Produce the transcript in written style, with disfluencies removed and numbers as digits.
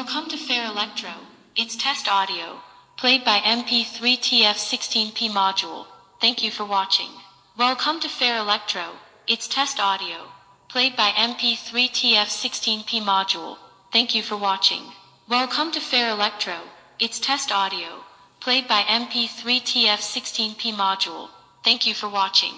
Welcome to Fair Electro. It's test audio. Played by MP3 TF 16p module. Thank you for watching. Welcome to Fair Electro. It's test audio. Played by MP3 TF 16p module. Thank you for watching. Welcome to Fair Electro. It's test audio. Played by MP3 TF 16p module. Thank you for watching.